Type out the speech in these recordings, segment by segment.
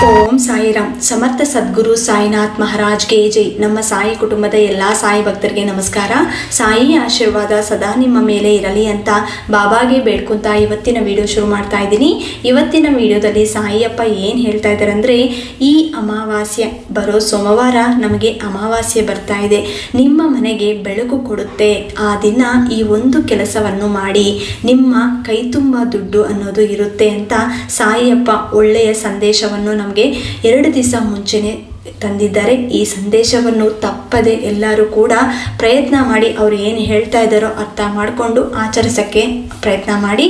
ಓಂ ಸಾಯಿರಾಮ್. ಸಮರ್ಥ ಸದ್ಗುರು ಸಾಯಿನಾಥ್ ಮಹಾರಾಜ್ಗೆ ಜೈ. ನಮ್ಮ ಸಾಯಿ ಕುಟುಂಬದ ಎಲ್ಲ ಸಾಯಿ ಭಕ್ತರಿಗೆ ನಮಸ್ಕಾರ. ಸಾಯಿ ಆಶೀರ್ವಾದ ಸದಾ ನಿಮ್ಮ ಮೇಲೆ ಇರಲಿ ಅಂತ ಬಾಬಾಗೆ ಬೇಡ್ಕೊಂತ ಇವತ್ತಿನ ವಿಡಿಯೋ ಶುರು ಮಾಡ್ತಾ ಇದ್ದೀನಿ. ಇವತ್ತಿನ ವಿಡಿಯೋದಲ್ಲಿ ಸಾಯಿಯಪ್ಪ ಏನು ಹೇಳ್ತಾ ಇದ್ದಾರೆ ಅಂದರೆ, ಈ ಅಮಾವಾಸ್ಯೆ ಬರೋ ಸೋಮವಾರ ನಮಗೆ ಅಮಾವಾಸ್ಯೆ ಬರ್ತಾ ಇದೆ, ನಿಮ್ಮ ಮನೆಗೆ ಬೆಳಕು ಕೊಡುತ್ತೆ. ಆ ದಿನ ಈ ಒಂದು ಕೆಲಸವನ್ನು ಮಾಡಿ ನಿಮ್ಮ ಕೈ ತುಂಬ ದುಡ್ಡು ಅನ್ನೋದು ಇರುತ್ತೆ ಅಂತ ಸಾಯಿಯಪ್ಪ ಒಳ್ಳೆಯ ಸಂದೇಶವನ್ನು ನಮಗೆ 2 ದಿವಸ ಮುಂಚೆನೆ ತಂದಿದ್ದಾರೆ. ಈ ಸಂದೇಶವನ್ನು ತಪ್ಪದೆ ಎಲ್ಲರೂ ಕೂಡ ಪ್ರಯತ್ನ ಮಾಡಿ, ಅವರು ಏನು ಹೇಳ್ತಾ ಇದ್ದಾರೋ ಅರ್ಥ ಮಾಡಿಕೊಂಡು ಆಚರಿಸೋಕ್ಕೆ ಪ್ರಯತ್ನ ಮಾಡಿ.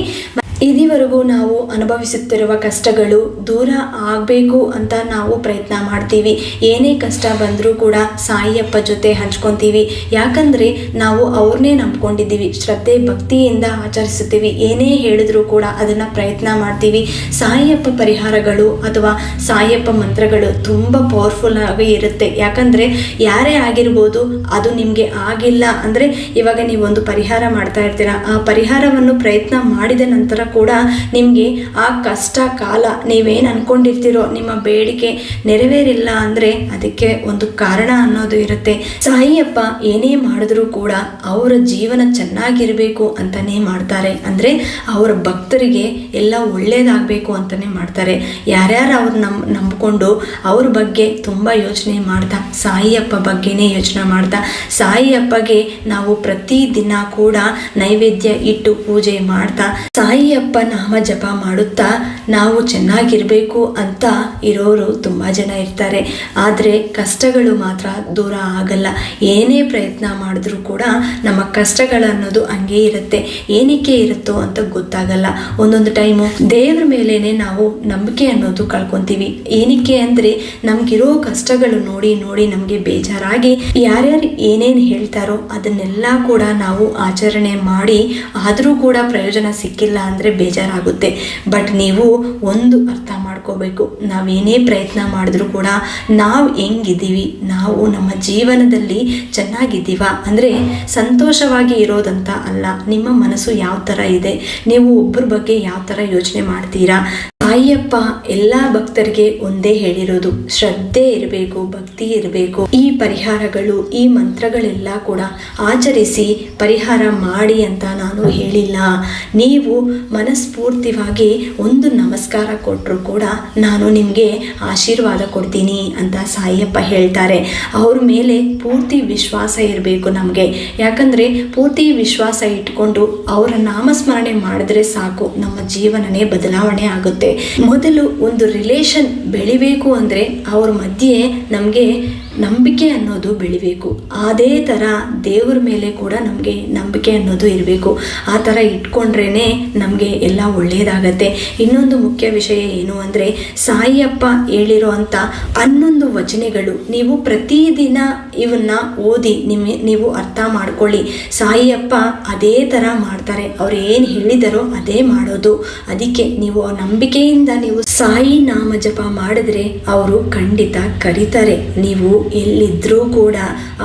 ಇದುವರೆಗೂ ನಾವು ಅನುಭವಿಸುತ್ತಿರುವ ಕಷ್ಟಗಳು ದೂರ ಆಗಬೇಕು ಅಂತ ನಾವು ಪ್ರಯತ್ನ ಮಾಡ್ತೀವಿ. ಏನೇ ಕಷ್ಟ ಬಂದರೂ ಕೂಡ ಸಾಯಿಯಪ್ಪ ಜೊತೆ ಹಂಚ್ಕೊತೀವಿ. ಯಾಕಂದರೆ ನಾವು ಅವ್ರನ್ನೇ ನಂಬ್ಕೊಂಡಿದ್ದೀವಿ, ಶ್ರದ್ಧೆ ಭಕ್ತಿಯಿಂದ ಆಚರಿಸುತ್ತೀವಿ. ಏನೇ ಹೇಳಿದ್ರೂ ಕೂಡ ಅದನ್ನು ಪ್ರಯತ್ನ ಮಾಡ್ತೀವಿ. ಸಾಯಿಯಪ್ಪ ಪರಿಹಾರಗಳು ಅಥವಾ ಸಾಯಿಯಪ್ಪ ಮಂತ್ರಗಳು ತುಂಬ ಪವರ್ಫುಲ್ ಆಗಿ ಇರುತ್ತೆ. ಯಾಕಂದರೆ ಯಾರೇ ಆಗಿರ್ಬೋದು, ಅದು ನಿಮಗೆ ಆಗಿಲ್ಲ ಅಂದರೆ ಇವಾಗ ನೀವೊಂದು ಪರಿಹಾರ ಮಾಡ್ತಾ ಇರ್ತೀರ, ಆ ಪರಿಹಾರವನ್ನು ಪ್ರಯತ್ನ ಮಾಡಿದ ನಂತರ ಕೂಡ ನಿಮಗೆ ಆ ಕಷ್ಟ ಕಾಲ ನೀವೇನು ಅನ್ಕೊಂಡಿರ್ತೀರೋ ನಿಮ್ಮ ಬೇಡಿಕೆ ನೆರವೇರಿಲ್ಲ ಅಂದರೆ ಅದಕ್ಕೆ ಒಂದು ಕಾರಣ ಅನ್ನೋದು ಇರುತ್ತೆ. ಸಾಯಿಯಪ್ಪ ಏನೇ ಮಾಡಿದ್ರೂ ಕೂಡ ಅವರ ಜೀವನ ಚೆನ್ನಾಗಿರಬೇಕು ಅಂತಲೇ ಮಾಡ್ತಾರೆ. ಅಂದರೆ ಅವರ ಭಕ್ತರಿಗೆ ಎಲ್ಲ ಒಳ್ಳೇದಾಗಬೇಕು ಅಂತಲೇ ಮಾಡ್ತಾರೆ. ಯಾರ್ಯಾರು ಅವ್ರು ನಂಬಿಕೊಂಡು ಅವ್ರ ಬಗ್ಗೆ ತುಂಬ ಯೋಚನೆ ಮಾಡ್ತಾ, ಸಾಯಿಯಪ್ಪ ಬಗ್ಗೆನೇ ಯೋಚನೆ ಮಾಡ್ತಾ, ಸಾಯಿಯಪ್ಪಗೆ ನಾವು ಪ್ರತಿದಿನ ಕೂಡ ನೈವೇದ್ಯ ಇಟ್ಟು ಪೂಜೆ ಮಾಡ್ತಾ ಸಾಯಿಯಪ್ಪ ನಾಮ ಜಪ ಮಾಡುತ್ತಾ ನಾವು ಚೆನ್ನಾಗಿರಬೇಕು ಅಂತ ಇರೋರು ತುಂಬ ಜನ ಇರ್ತಾರೆ. ಆದರೆ ಕಷ್ಟಗಳು ಮಾತ್ರ ದೂರ ಆಗಲ್ಲ. ಏನೇ ಪ್ರಯತ್ನ ಮಾಡಿದ್ರೂ ಕೂಡ ನಮ್ಮ ಕಷ್ಟಗಳನ್ನೋದು ಹಂಗೆ ಇರುತ್ತೆ. ಏನಕ್ಕೆ ಇರುತ್ತೋ ಅಂತ ಗೊತ್ತಾಗಲ್ಲ. ಒಂದೊಂದು ಟೈಮು ದೇವ್ರ ಮೇಲೇನೆ ನಾವು ನಂಬಿಕೆ ಅನ್ನೋದು ಕಳ್ಕೊತೀವಿ. ಏನಕ್ಕೆ ಅಂದರೆ ನಮಗಿರೋ ಕಷ್ಟಗಳು ನೋಡಿ ನೋಡಿ ನಮಗೆ ಬೇಜಾರಾಗಿ ಯಾರ್ಯಾರು ಏನೇನು ಹೇಳ್ತಾರೋ ಅದನ್ನೆಲ್ಲ ಕೂಡ ನಾವು ಆಚರಣೆ ಮಾಡಿ ಆದರೂ ಕೂಡ ಪ್ರಯೋಜನ ಸಿಕ್ಕಿಲ್ಲ ಅಂದರೆ ಬೇಜಾರಾಗುತ್ತೆ. ಬಟ್ ನೀವು ಒಂದು ಅರ್ಥ ಮಾಡ್ಕೋಬೇಕು, ನಾವೇನೇ ಪ್ರಯತ್ನ ಮಾಡಿದ್ರೂ ಕೂಡ ನಾವು ಹೆಂಗಿದ್ದೀವಿ, ನಾವು ನಮ್ಮ ಜೀವನದಲ್ಲಿ ಚೆನ್ನಾಗಿದ್ದೀವ ಅಂದರೆ ಸಂತೋಷವಾಗಿ ಇರೋದಂತ ಅಲ್ಲ, ನಿಮ್ಮ ಮನಸ್ಸು ಯಾವ ಥರ ಇದೆ, ನೀವು ಒಬ್ಬರ ಬಗ್ಗೆ ಯಾವ ಥರ ಯೋಚನೆ ಮಾಡ್ತೀರಾ. ಸಾಯಿಯಪ್ಪ ಎಲ್ಲ ಭಕ್ತರಿಗೆ ಒಂದೇ ಹೇಳಿರೋದು, ಶ್ರದ್ಧೆ ಇರಬೇಕು, ಭಕ್ತಿ ಇರಬೇಕು. ಈ ಪರಿಹಾರಗಳು ಈ ಮಂತ್ರಗಳೆಲ್ಲ ಕೂಡ ಆಚರಿಸಿ ಪರಿಹಾರ ಮಾಡಿ ಅಂತ ನಾನು ಹೇಳಿಲ್ಲ. ನೀವು ಮನಸ್ಫೂರ್ತಿಯಾಗಿ ಒಂದು ನಮಸ್ಕಾರ ಕೊಟ್ಟರು ಕೂಡ ನಾನು ನಿಮಗೆ ಆಶೀರ್ವಾದ ಕೊಡ್ತೀನಿ ಅಂತ ಸಾಯಿಯಪ್ಪ ಹೇಳ್ತಾರೆ. ಅವ್ರ ಮೇಲೆ ಪೂರ್ತಿ ವಿಶ್ವಾಸ ಇರಬೇಕು ನಮಗೆ. ಯಾಕಂದರೆ ಪೂರ್ತಿ ವಿಶ್ವಾಸ ಇಟ್ಕೊಂಡು ಅವರ ನಾಮಸ್ಮರಣೆ ಮಾಡಿದ್ರೆ ಸಾಕು, ನಮ್ಮ ಜೀವನನೇ ಬದಲಾವಣೆ ಆಗುತ್ತೆ. ಮೊದಲು ಒಂದು ರಿಲೇಷನ್ ಬೆಳಿಬೇಕು ಅಂದರೆ ಅವ್ರ ಮಧ್ಯೆ ನಮಗೆ ನಂಬಿಕೆ ಅನ್ನೋದು ಬೆಳಿಬೇಕು. ಅದೇ ಥರ ದೇವ್ರ ಮೇಲೆ ಕೂಡ ನಮಗೆ ನಂಬಿಕೆ ಅನ್ನೋದು ಇರಬೇಕು. ಆ ಥರ ಇಟ್ಕೊಂಡ್ರೇ ನಮಗೆ ಎಲ್ಲ ಒಳ್ಳೆಯದಾಗತ್ತೆ. ಇನ್ನೊಂದು ಮುಖ್ಯ ವಿಷಯ ಏನು ಅಂದರೆ, ಸಾಯಿಯಪ್ಪ ಹೇಳಿರೋ ಅಂಥ 11 ವಚನಗಳು ನೀವು ಪ್ರತಿದಿನ ಇವನ್ನ ಓದಿ ನೀವು ಅರ್ಥ ಮಾಡ್ಕೊಳ್ಳಿ. ಸಾಯಿಯಪ್ಪ ಅದೇ ಥರ ಮಾಡ್ತಾರೆ, ಅವ್ರು ಏನು ಹೇಳಿದಾರೋ ಅದೇ ಮಾಡೋದು. ಅದಕ್ಕೆ ನೀವು ನಂಬಿಕೆಯಿಂದ ನೀವು ಸಾಯಿ ನಾಮ ಜಪ ಮಾಡಿದ್ರೆ ಅವರು ಖಂಡಿತ ಕರೀತಾರೆ. ನೀವು ಎಲ್ಲಿದ್ರೂ ಕೂಡ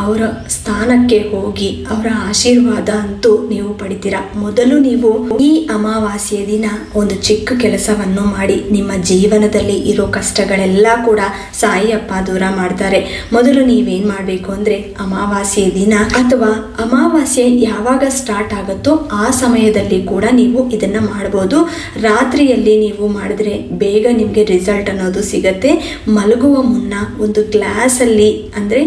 ಅವರ ಸ್ಥಾನಕ್ಕೆ ಹೋಗಿ ಅವರ ಆಶೀರ್ವಾದ ಅಂತೂ ನೀವು ಪಡಿತೀರಾ. ಮೊದಲು ನೀವು ಈ ಅಮಾವಾಸ್ಯೆ ದಿನ ಒಂದು ಚಿಕ್ಕ ಕೆಲಸವನ್ನು ಮಾಡಿ ನಿಮ್ಮ ಜೀವನದಲ್ಲಿ ಇರೋ ಕಷ್ಟಗಳೆಲ್ಲ ಕೂಡ ಸಾಯಿಯಪ್ಪ ದೂರ ಮಾಡ್ತಾರೆ. ಮೊದಲು ನೀವೇನು ಮಾಡಬೇಕು ಅಂದರೆ, ಅಮಾವಾಸ್ಯೆ ದಿನ ಅಥವಾ ಅಮಾವಾಸ್ಯೆ ಯಾವಾಗ ಸ್ಟಾರ್ಟ್ ಆಗುತ್ತೋ ಆ ಸಮಯದಲ್ಲಿ ಕೂಡ ನೀವು ಇದನ್ನು ಮಾಡ್ಬೋದು. ರಾತ್ರಿಯಲ್ಲಿ ನೀವು ಮಾಡಿದ್ರೆ ಬೇಗ ನಿಮಗೆ ರಿಸಲ್ಟ್ ಅನ್ನೋದು ಸಿಗತ್ತೆ. ಮಲಗುವ ಮುನ್ನ ಒಂದು ಗ್ಲಾಸಲ್ಲಿ ಅಂದರೆ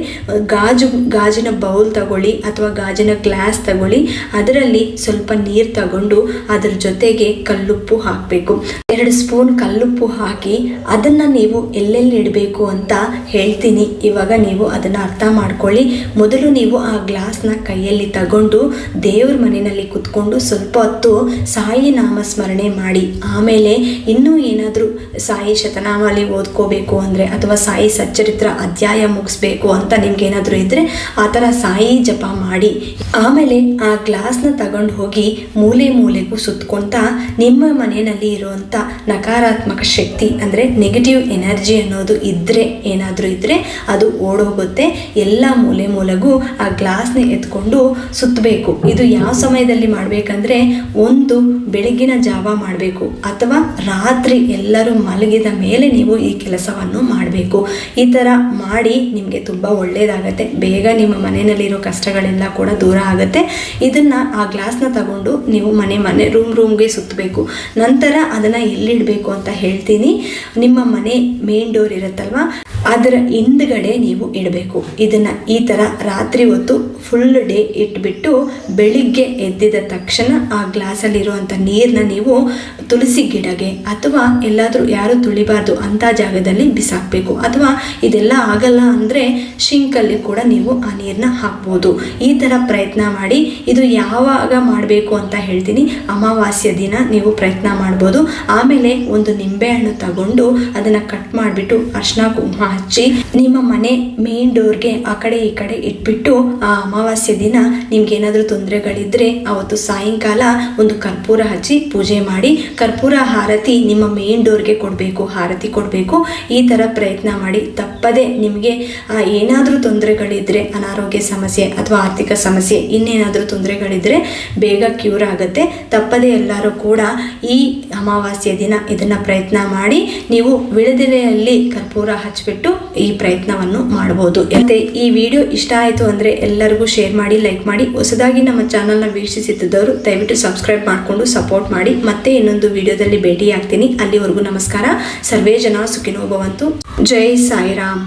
ಗಾಜಿನ ಬೌಲ್ ತಗೊಳ್ಳಿ ಅಥವಾ ಗಾಜಿನ ಗ್ಲಾಸ್ ತಗೊಳ್ಳಿ, ಅದರಲ್ಲಿ ಸ್ವಲ್ಪ ನೀರು ತಗೊಂಡು ಅದರ ಜೊತೆಗೆ ಕಲ್ಲುಪ್ಪು ಹಾಕಬೇಕು. 2 ಸ್ಪೂನ್ ಕಲ್ಲುಪ್ಪು ಹಾಕಿ ಅದನ್ನು ನೀವು ಎಲ್ಲೆಲ್ಲಿ ಇಡಬೇಕು ಅಂತ ಹೇಳ್ತೀನಿ. ಇವಾಗ ನೀವು ಅದನ್ನು ಅರ್ಥ ಮಾಡ್ಕೊಳ್ಳಿ. ಮೊದಲು ನೀವು ಆ ಗ್ಲಾಸ್ನ ಕೈಯಲ್ಲಿ ತಗೊಂಡು ದೇವ್ರ ಮನೆಯಲ್ಲಿ ಕುತ್ಕೊಂಡು ಸ್ವಲ್ಪ ಹೊತ್ತು ಸಾಯಿ ನಾಮಸ್ಮರಣೆ ಮಾಡಿ, ಆಮೇಲೆ ಇನ್ನೂ ಏನಾದರೂ ಸಾಯಿ ಶತನಾಮಾವಳಿ ಓದ್ಕೋಬೇಕು ಅಂದರೆ ಅಥವಾ ಸಾಯಿ ಸಚ್ಚರಿತ್ರ ಅಧ್ಯಾಯ ಮುಗಿಸ್ಬೇಕು ಅಂತ ನಿಮ್ಗೇನಾದರೂ ಇದ್ದರೆ ಆ ಥರ ಸಾಯಿ ಜಪ ಮಾಡಿ, ಆಮೇಲೆ ಆ ಗ್ಲಾಸ್ನ ತಗೊಂಡು ಹೋಗಿ ಮೂಲೆಗೂ ಸುತ್ಕೊಳ್ತಾ ನಿಮ್ಮ ಮನೆಯಲ್ಲಿ ಇರುವಂಥ ನಕಾರಾತ್ಮಕ ಶಕ್ತಿ ಅಂದರೆ ನೆಗೆಟಿವ್ ಎನರ್ಜಿ ಅನ್ನೋದು ಏನಾದರೂ ಇದ್ದರೆ ಅದು ಓಡೋಗುತ್ತೆ. ಎಲ್ಲ ಮೂಲೆಗೂ ಆ ಗ್ಲಾಸ್ನ ಎತ್ಕೊಂಡು ಸುತ್ತಬೇಕು. ಇದು ಯಾವ ಸಮಯದಲ್ಲಿ ಮಾಡಬೇಕಂದ್ರೆ, ಒಂದು ಬೆಳಗಿನ ಜಾವ ಮಾಡಬೇಕು ಅಥವಾ ರಾತ್ರಿ ಎಲ್ಲರೂ ಮಲಗಿದ ಮೇಲೆ ನೀವು ಈ ಕೆಲಸವನ್ನು ಮಾಡಬೇಕು. ಈ ಥರ ಮಾಡಿ ನಿಮಗೆ ತುಂಬ ಒಳ್ಳೆಯದಾಗತ್ತೆ. ಬೇಗ ನಿಮ್ಮ ಮನೆಯಲ್ಲಿರೋ ಕಷ್ಟಗಳೆಲ್ಲ ಕೂಡ ದೂರ ಆಗುತ್ತೆ. ಇದನ್ನು ಆ ಗ್ಲಾಸ್ನ ತಗೊಂಡು ನೀವು ಮನೆ ರೂಮ್ಗೆ ಸುತ್ತಬೇಕು. ನಂತರ ಅದನ್ನು ಎಲ್ಲಿಡಬೇಕು ಅಂತ ಹೇಳ್ತೀನಿ. ನಿಮ್ಮ ಮನೆ ಮೇನ್ ಡೋರ್ ಇರುತ್ತಲ್ವ, ಅದರ ಹಿಂದ್ಗಡೆ ನೀವು ಇಡಬೇಕು. ಇದನ್ನು ಈ ಥರ ರಾತ್ರಿ ಹೊತ್ತು ಫುಲ್ ಡೇ ಇಟ್ಬಿಟ್ಟು ಬೆಳಿಗ್ಗೆ ಎದ್ದಿದ ತಕ್ಷಣ ಆ ಗ್ಲಾಸಲ್ಲಿರುವಂಥ ನೀರನ್ನ ನೀವು ತುಳಸಿ ಗಿಡಗೆ ಅಥವಾ ಎಲ್ಲಾದರೂ ಯಾರು ತುಳಿಬಾರ್ದು ಅಂಥ ಜಾಗದಲ್ಲಿ ಬಿಸಾಕಬೇಕು. ಅಥವಾ ಇದೆಲ್ಲ ಆಗಲ್ಲ ಅಂದರೆ ಶಿಂಕಲ್ಲಿ ಕೂಡ ನೀವು ಆ ನೀರನ್ನ ಹಾಕ್ಬೋದು. ಈ ಥರ ಪ್ರಯತ್ನ ಮಾಡಿ. ಇದು ಯಾವಾಗ ಮಾಡಬೇಕು ಅಂತ ಹೇಳ್ತೀನಿ. ಅಮಾವಾಸ್ಯ ದಿನ ನೀವು ಪ್ರಯತ್ನ ಮಾಡ್ಬೋದು. ಆಮೇಲೆ ಒಂದು ನಿಂಬೆಹಣ್ಣು ತಗೊಂಡು ಅದನ್ನು ಕಟ್ ಮಾಡಿಬಿಟ್ಟು ಅರ್ಶಿನ ಕುಂಕುಮ ಹಚ್ಚಿ ನಿಮ್ಮ ಮನೆ ಮೇನ್ ಡೋರ್ಗೆ ಆ ಕಡೆ ಈ ಕಡೆ ಇಟ್ಬಿಟ್ಟು ಆ ಅಮಾವಾಸ್ಯ ದಿನ ನಿಮ್ಗೆ ಏನಾದರೂ ತೊಂದರೆಗಳಿದ್ರೆ ಅವತ್ತು ಸಾಯಂಕಾಲ ಒಂದು ಕರ್ಪೂರ ಹಚ್ಚಿ ಪೂಜೆ ಮಾಡಿ ಕರ್ಪೂರ ಹಾರತಿ ನಿಮ್ಮ ಮೇನ್ ಡೋರ್ಗೆ ಕೊಡಬೇಕು, ಹಾರತಿ ಕೊಡಬೇಕು. ಈ ಥರ ಪ್ರಯತ್ನ ಮಾಡಿ. ತಪ್ಪದೆ ನಿಮಗೆ ಏನಾದರೂ ತೊಂದರೆಗಳಿದ್ರೆ, ಅನಾರೋಗ್ಯ ಸಮಸ್ಯೆ ಅಥವಾ ಆರ್ಥಿಕ ಸಮಸ್ಯೆ, ಇನ್ನೇನಾದರೂ ತೊಂದರೆಗಳಿದ್ರೆ ಬೇಗ ಕ್ಯೂರ್ ಆಗುತ್ತೆ. ತಪ್ಪದೆ ಎಲ್ಲರೂ ಕೂಡ ಈ ಅಮಾವಾಸ್ಯ ದಿನ ಇದನ್ನು ಪ್ರಯತ್ನ ಮಾಡಿ. ನೀವು ವಿಳೆದೆಲೆಯಲ್ಲಿ ಕರ್ಪೂರ ಹಚ್ಚಿಬಿಟ್ಟು ಈ ಪ್ರಯತ್ನವನ್ನು ಮಾಡ್ಬೋದು. ಮತ್ತೆ ಈ ವಿಡಿಯೋ ಇಷ್ಟ ಆಯಿತು ಅಂದರೆ ಎಲ್ಲರಿಗೂ ಶೇರ್ ಮಾಡಿ, ಲೈಕ್ ಮಾಡಿ. ಹೊಸದಾಗಿ ನಮ್ಮ ಚಾನಲ್ನ ವೀಕ್ಷಿಸುತ್ತಿದ್ದವರು ದಯವಿಟ್ಟು ಸಬ್ಸ್ಕ್ರೈಬ್ ಮಾಡಿಕೊಂಡು ಸಪೋರ್ಟ್ ಮಾಡಿ. ಮತ್ತೆ ಇನ್ನೊಂದು ವಿಡಿಯೋದಲ್ಲಿ ಭೇಟಿ ಆಗ್ತೀನಿ. ಅಲ್ಲಿವರೆಗೂ ನಮಸ್ಕಾರ. ಸರ್ವೇ ಜನ ಸುಖಿನೋ ಭವಂತು. ಜೈ ಸಾಯಿರಾಮ್.